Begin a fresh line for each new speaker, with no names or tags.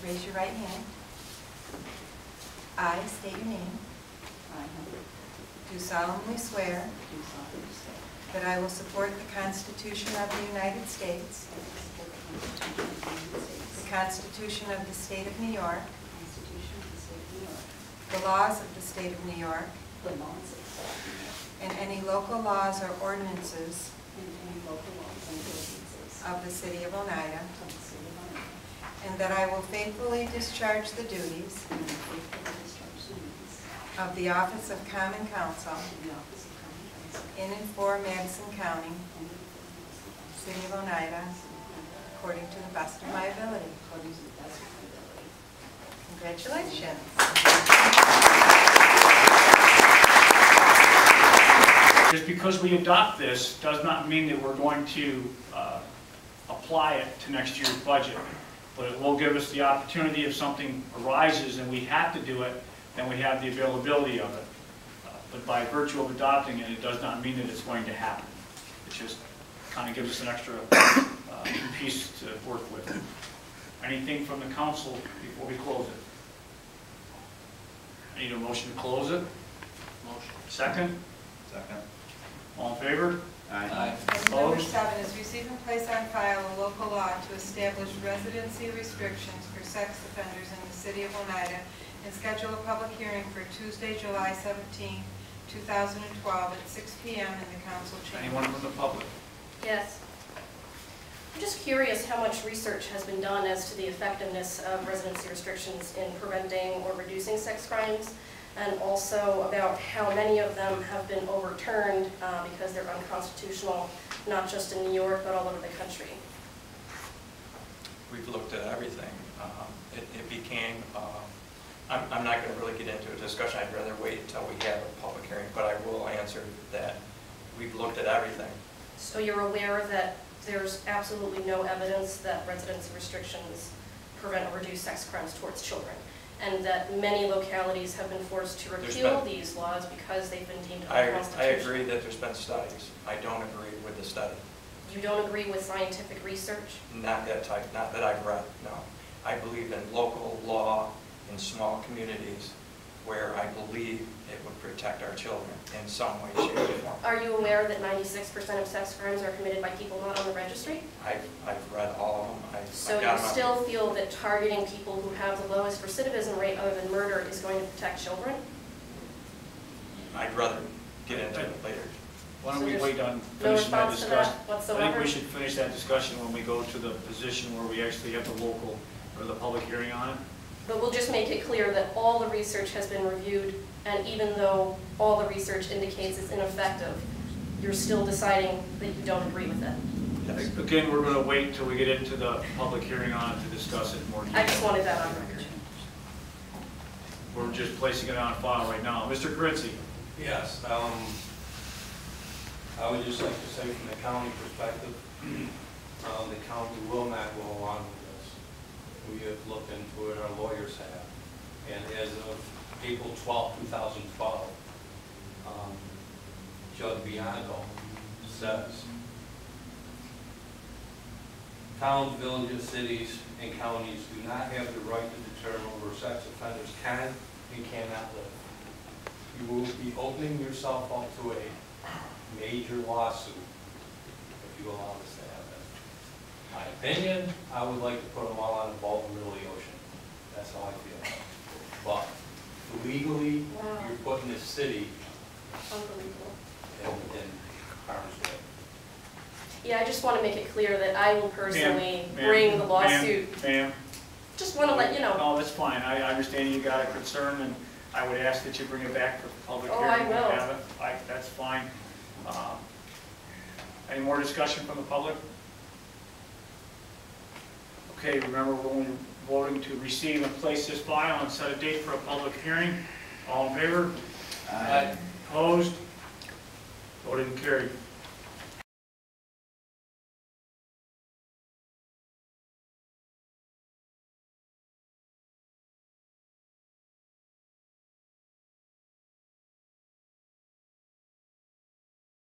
Raise your right hand. I state your name.
I
Do solemnly swear
do solemnly swear
that I will support the Constitution of the United States,
that I will support the Constitution of the United States,
the Constitution of the State of New York,
the Constitution of the State of New York,
the laws of the State of New York,
the laws of the State of New York,
and any local laws or ordinances
and any local laws and ordinances
of the City of Oneida,
of the City of Oneida,
and that I will faithfully discharge the duties
and will faithfully discharge the duties
of the Office of Common Council
of the Office of Common Council
in and for Madison County,
and the Office
City of Oneida, according to the best of my ability.
according to the best of my ability.
Congratulations.
Just because we adopt this does not mean that we're going to apply it to next year's budget. But it will give us the opportunity if something arises and we have to do it, then we have the availability of it. But by virtue of adopting it, it does not mean that it's going to happen. It just kind of gives us an extra piece to work with. Anything from the council before we close it? I need a motion to close it.
Motion.
Second?
Second.
All in favor?
Aye.
Item number
Opposed?
7 is receive and place on file a local law to establish residency restrictions for sex offenders in the City of Oneida and schedule a public hearing for Tuesday, July 17, 2012 at 6 p.m. in the council chamber.
Anyone from the public?
Yes. I'm just curious how much research has been done as to the effectiveness of residency restrictions in preventing or reducing sex crimes, and also about how many of them have been overturned because they're unconstitutional, not just in New York, but all over the country.
We've looked at everything. It became, I'm not going to really get into a discussion. I'd rather wait until we have a public hearing, but I will answer that we've looked at everything.
So you're aware that there's absolutely no evidence that residency restrictions prevent or reduce sex crimes towards children, and that many localities have been forced to repeal these laws because they've been deemed
I
unconstitutional.
agree that there's been studies. I don't agree with the study.
You don't agree with scientific research?
Not that type, not that I've read, no. I believe in local law in small communities where I believe it would protect our children in some way, shape, or form.
Are you aware that 96% of sex crimes are committed by people not on the registry?
I've read all of them.
So you still feel that targeting people who have the lowest recidivism rate other than murder is going to protect children?
I'd rather get into it later.
Why don't we wait on
No
finishing that
response to that
discussion? I
whatsoever?
think we should finish that discussion when we go to the position where we actually have the local, or the public hearing on it.
But we'll just make it clear that all the research has been reviewed, and even though all the research indicates it's ineffective, you're still deciding that you don't agree with it.
Yes.
Again, we're going to wait until we get into the public hearing on it to discuss it in more detail.
I just wanted that on record.
We're just placing it on file right now. Mr. Carizzi?
Yes, I would just like to say from the county perspective, the county will not go along with this. We have looked into it, our lawyers have, and as of April 12, 2012, Judge Bianco says, towns, villages, cities, and counties do not have the right to determine where sex offenders can and cannot live. You will be opening yourself up to a major lawsuit if you allow this to happen. My opinion, I would like to put them all on a boat and reel the ocean. That's how I feel. But legally,
Wow.
you're putting the city
Unbelievable.
in harm's way.
Yeah, I just want to make it clear that I will personally
Ma'am,
bring the lawsuit.
Ma'am.
Just want to let you know.
Oh, that's fine. I understand you got a concern, and I would ask that you bring it back for public
Oh,
hearing.
I will.
Have it. That's fine. Any more discussion from the public? Okay, remember we're only voting to receive and place this file and set a date for a public hearing. All in favor?
Aye.
Opposed? Voted and carried.